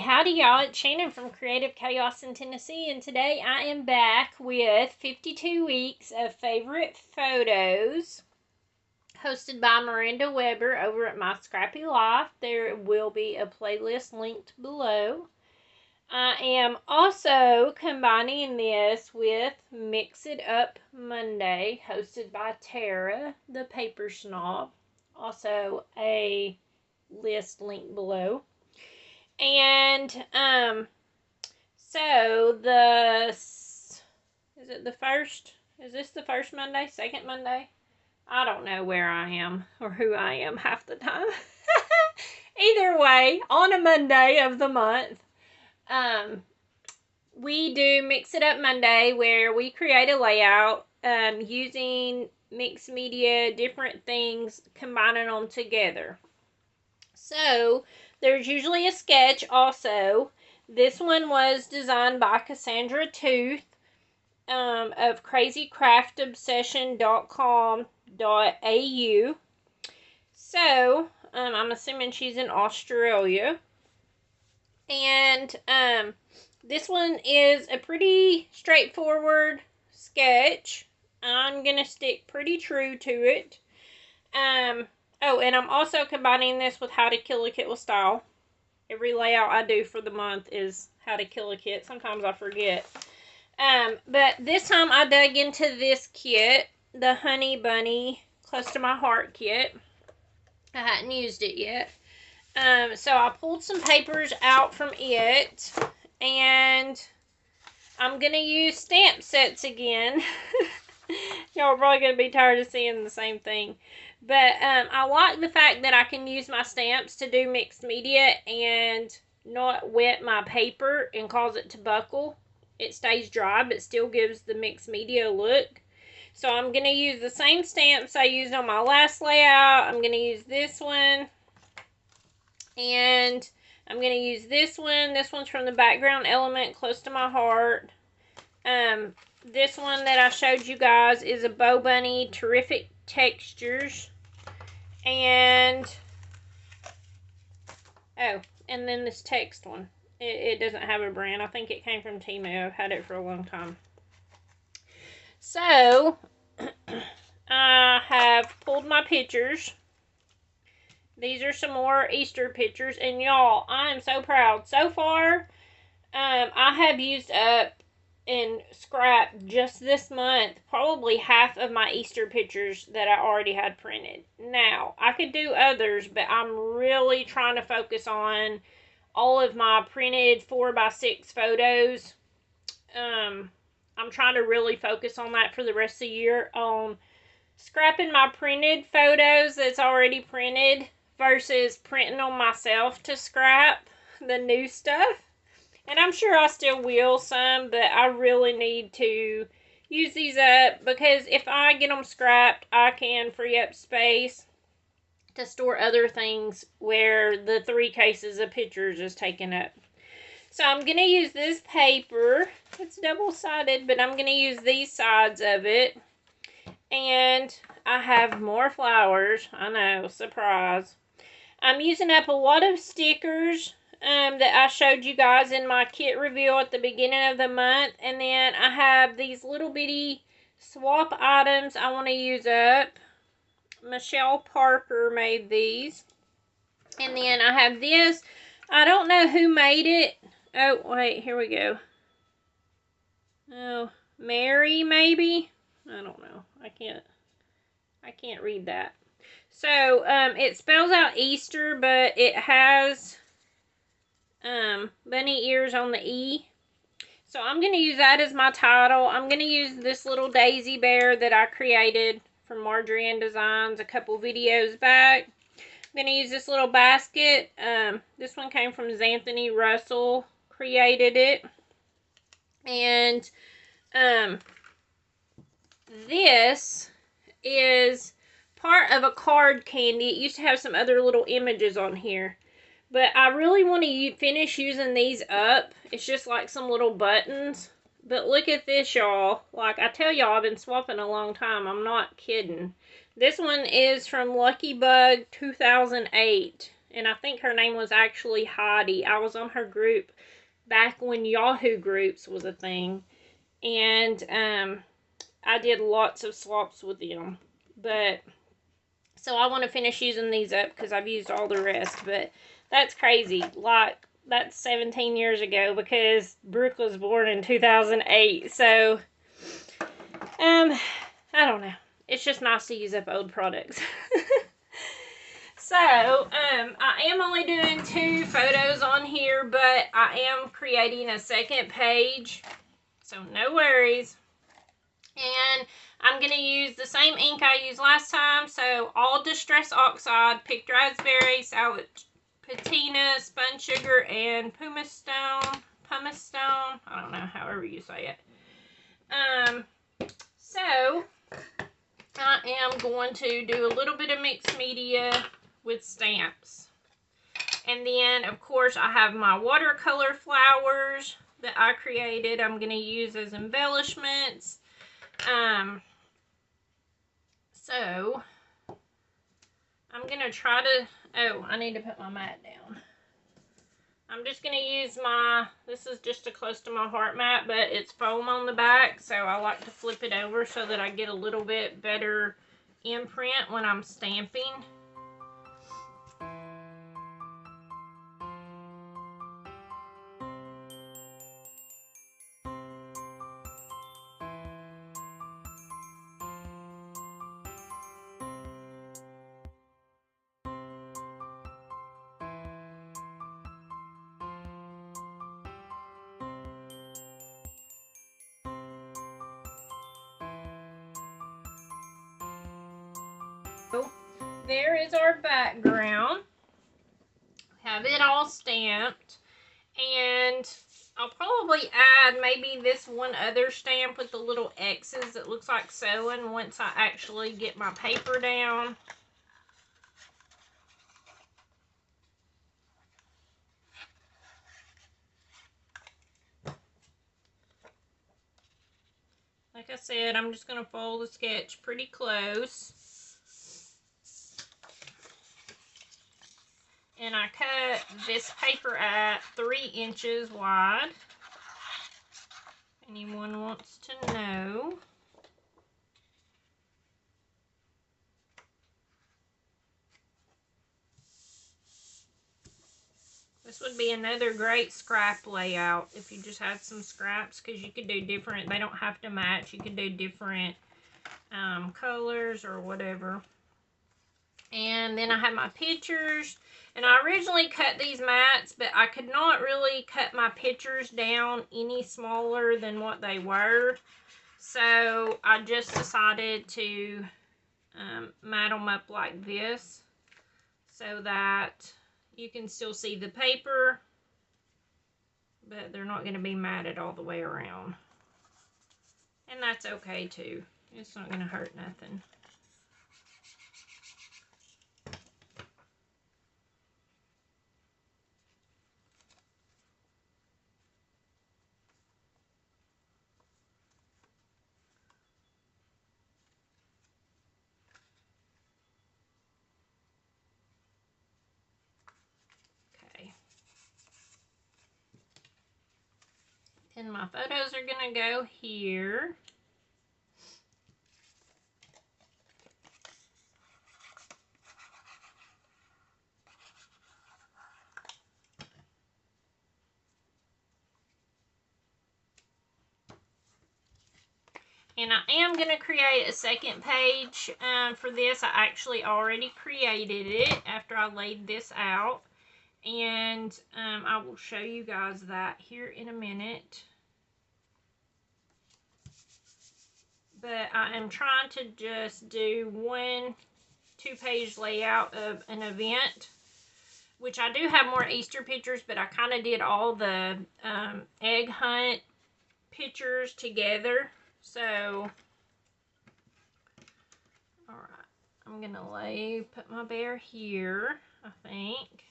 howdy y'all, it's Shannon from Creative Chaos in Tennessee, and today I am back with 52 weeks of favorite photos hosted by Miranda Weber over at My Scrappy Life. There will be a playlist linked below. I am also combining this with Mix It Up Monday, hosted by Tara, the Paper Snob. Also a list linked below. And, so is this the first Monday, second Monday? I don't know where I am or who I am half the time. Either way, on a Monday of the month, we do Mix It Up Monday, where we create a layout, using mixed media, different things, combining them together. So, there's usually a sketch also. This one was designed by Cassandra Tooth of crazycraftobsession.com.au. So, I'm assuming she's in Australia. And this one is a pretty straightforward sketch. I'm going to stick pretty true to it. Oh, and I'm also combining this with How to Kill a Kit with Style. Every layout I do for the month is How to Kill a Kit. Sometimes I forget. But this time I dug into this kit, the Honey Bunny Close to My Heart kit. I hadn't used it yet. So I pulled some papers out from it, and I'm going to use stamp sets again. Y'all are probably going to be tired of seeing the same thing. But I like the fact that I can use my stamps to do mixed media and not wet my paper and cause it to buckle. It stays dry but still gives the mixed media look. So I'm going to use the same stamps I used on my last layout. I'm going to use this one. And I'm going to use this one. This one's from the background element Close to My Heart. This one that I showed you guys is a Bow Bunny Terrific Textures. And, oh, and then this text one. It doesn't have a brand. I think it came from Temu. I've had it for a long time. So, I have pulled my pictures. These are some more Easter pictures. And y'all, I am so proud. So far, I have used up and scrapped just this month probably half of my Easter pictures that I already had printed. Now, I could do others, but I'm really trying to focus on all of my printed 4x6 photos. I'm trying to really focus on that for the rest of the year, on scrapping my printed photos that's already printed versus printing them myself to scrap the new stuff. And I'm sure I still will some, but I really need to use these up, because if I get them scrapped, I can free up space to store other things where the 3 cases of pictures is taken up. So I'm going to use this paper. It's double-sided, but I'm going to use these sides of it. And I have more flowers. I know, surprise. I'm using up a lot of stickers that I showed you guys in my kit reveal at the beginning of the month. And then I have these little bitty swap items I want to use up. Michelle Parker made these. And then I have this. I don't know who made it. Oh, wait, here we go. Oh, Mary, maybe? I don't know. I can't read that. So, it spells out Easter, but it has bunny ears on the E. So I'm going to use that as my title. I'm going to use this little daisy bear that I created from Marjorie Ann Designs a couple videos back. I'm going to use this little basket. This one came from Xanthony Russell, created it. And this is part of a card candy. It used to have some other little images on here. But I really want to finish using these up. It's just like some little buttons. But look at this, y'all. Like, I tell y'all, I've been swapping a long time. I'm not kidding. This one is from Lucky Bug 2008. and I think her name was actually Heidi. I was on her group back when Yahoo groups was a thing, and I did lots of swaps with them. But so I want to finish using these up because I've used all the rest. But that's crazy. Like, that's 17 years ago because Brooke was born in 2008. So, I don't know. It's just nice to use up old products. So, I am only doing 2 photos on here, but I am creating a second page. So, no worries. And I'm going to use the same ink I used last time. So, all Distress Oxide, picked raspberry, salvage patina, spun sugar, and pumice stone. I don't know, however you say it. So, I am going to do a little bit of mixed media with stamps. And then, of course, I have my watercolor flowers that I created. I'm going to use as embellishments. So, I'm going to try to... Oh, I need to put my mat down. I'm just going to use my... This is just a close to my heart mat, but it's foam on the back, so I like to flip it over so that I get a little bit better imprint when I'm stamping. There is our background. Have it all stamped, and I'll probably add maybe this one other stamp with the little X's that looks like sewing once I actually get my paper down. Like I said, I'm just going to fold the sketch pretty close. And I cut this paper at 3 inches wide. If anyone wants to know. This would be another great scrap layout if you just had some scraps, because you could do different, they don't have to match, you could do different colors or whatever. And then I have my pictures, and I originally cut these mats, but I could not really cut my pictures down any smaller than what they were. So I just decided to mat them up like this so that you can still see the paper, but they're not going to be matted all the way around. And that's okay too. It's not going to hurt nothing. And my photos are going to go here. And I am going to create a second page for this. I actually already created it after I laid this out. And I will show you guys that here in a minute. But I am trying to just do 1 2-page layout of an event, which I do have more Easter pictures, but I kind of did all the egg hunt pictures together. So, alright, I'm going to put my bear here, I think.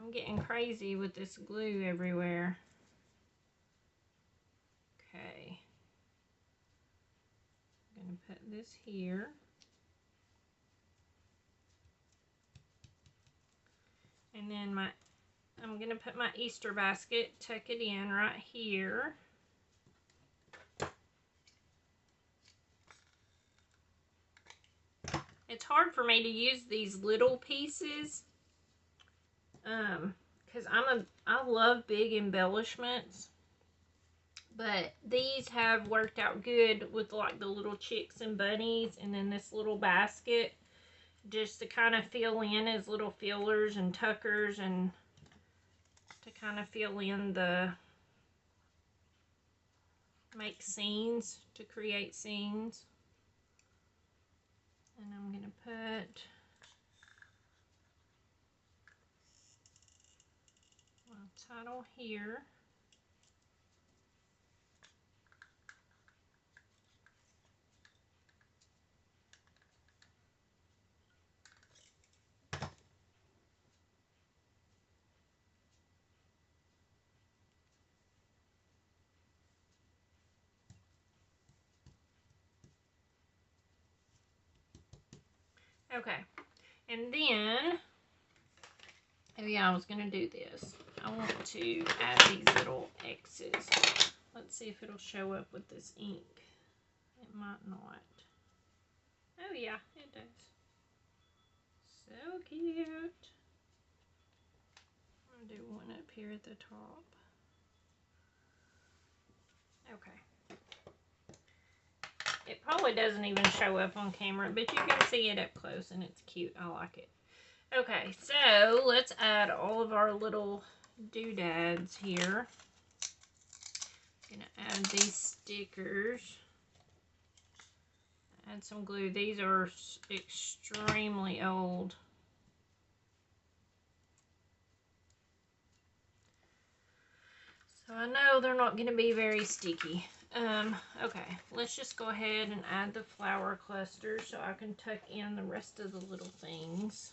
I'm getting crazy with this glue everywhere. Okay. I'm going to put this here. And then I'm going to put my Easter basket, tuck it in right here. It's hard for me to use these little pieces because I love big embellishments, but these have worked out good with like the little chicks and bunnies, and then this little basket just to kind of fill in as little fillers and tuckers, and to kind of fill in make scenes, to create scenes. And I'm going to put my title here. Okay, and then, oh yeah, I was going to do this. I want to add these little X's. Let's see if it'll show up with this ink. It might not. Oh yeah, it does. So cute. I'll do one up here at the top. Okay. It probably doesn't even show up on camera, but you can see it up close and it's cute. I like it. Okay, so let's add all of our little doodads here. Gonna add these stickers. Add some glue. These are extremely old. So I know they're not going to be very sticky. Okay, let's just go ahead and add the flower clusters so I can tuck in the rest of the little things.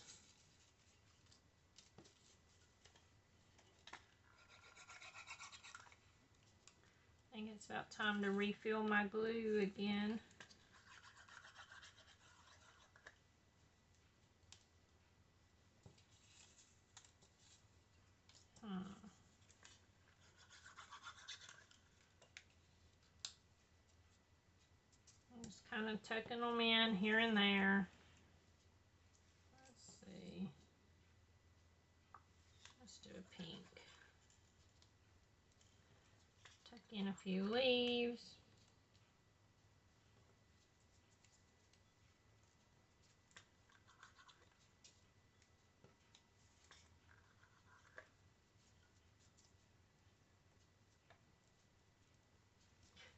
I think it's about time to refill my glue again. Just kind of tucking them in here and there. Let's see. Let's do a pink. Tuck in a few leaves.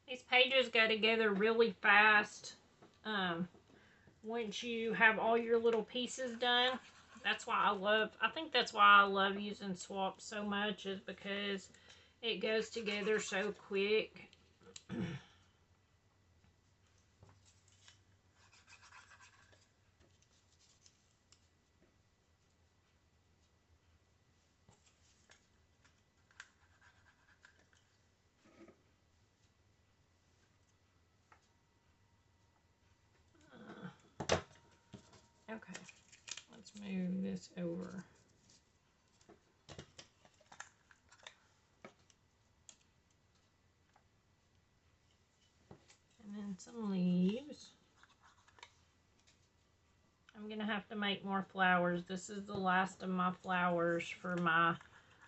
These pages go together really fast once you have all your little pieces done. That's why I think that's why I love using swaps so much, is because it goes together so quick. Okay, let's move this over. And then some leaves. I'm going to have to make more flowers. This is the last of my flowers for my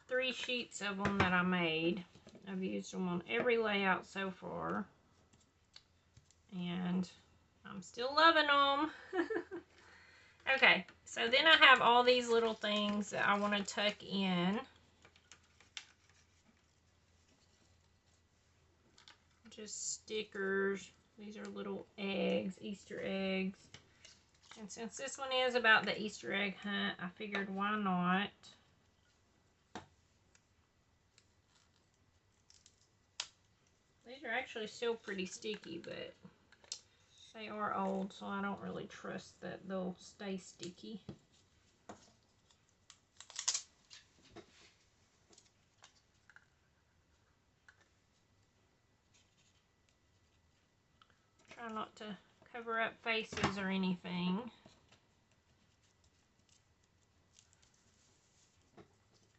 3 sheets of them that I made. I've used them on every layout so far. And I'm still loving them. Okay, so then I have all these little things that I want to tuck in. Just stickers. These are little eggs, Easter eggs. And since this one is about the Easter egg hunt, I figured why not. These are actually still pretty sticky, but they are old, so I don't really trust that they'll stay sticky. Try not to cover up faces or anything.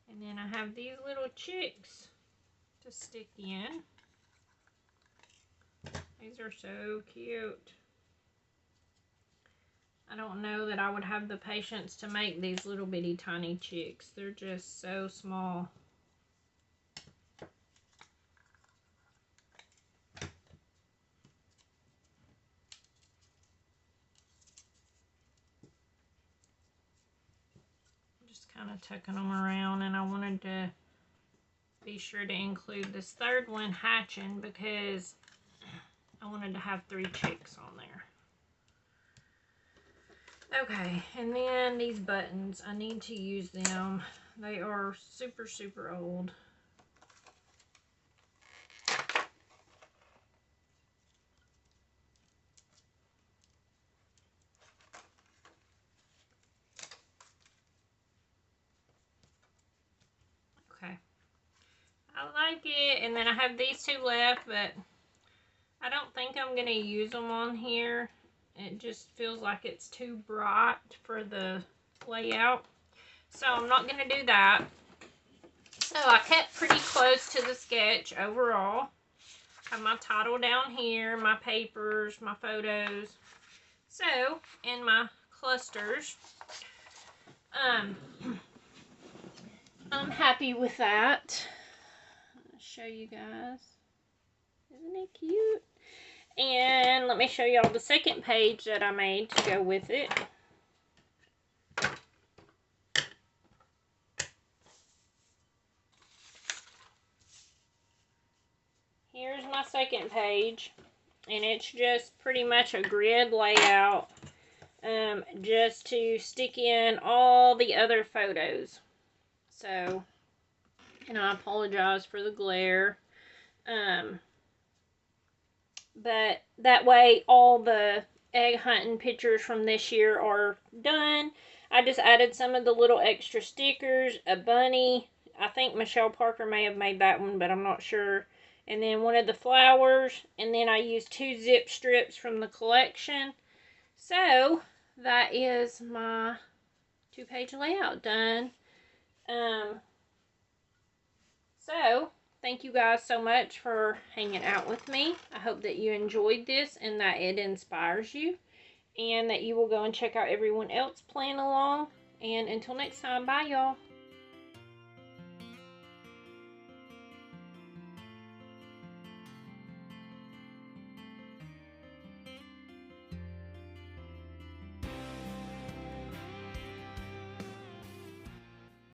And then I have these little chicks to stick in. These are so cute. I don't know that I would have the patience to make these little bitty tiny chicks. They're just so small. Just kind of tucking them around, and I wanted to be sure to include this third one hatching because I wanted to have 3 chicks on there. Okay, and then these buttons, I need to use them. They are super, super old. Okay. I like it, and then I have these 2 left, but I don't think I'm going to use them on here. It just feels like it's too bright for the layout. So I'm not going to do that. So I kept pretty close to the sketch overall. Have my title down here, my papers, my photos. So, in my clusters, I'm happy with that. I'll show you guys. Isn't it cute? And let me show y'all the second page that I made to go with it. Here's my second page, and it's just pretty much a grid layout, just to stick in all the other photos. So, and I apologize for the glare, but that way all the egg hunting pictures from this year are done. I just added some of the little extra stickers, a bunny. I think Michelle Parker may have made that one, but I'm not sure. And then one of the flowers, and then I used 2 zip strips from the collection. So that is my 2-page layout done. So thank you guys so much for hanging out with me. I hope that you enjoyed this and that it inspires you, and that you will go and check out everyone else playing along. And until next time, bye y'all.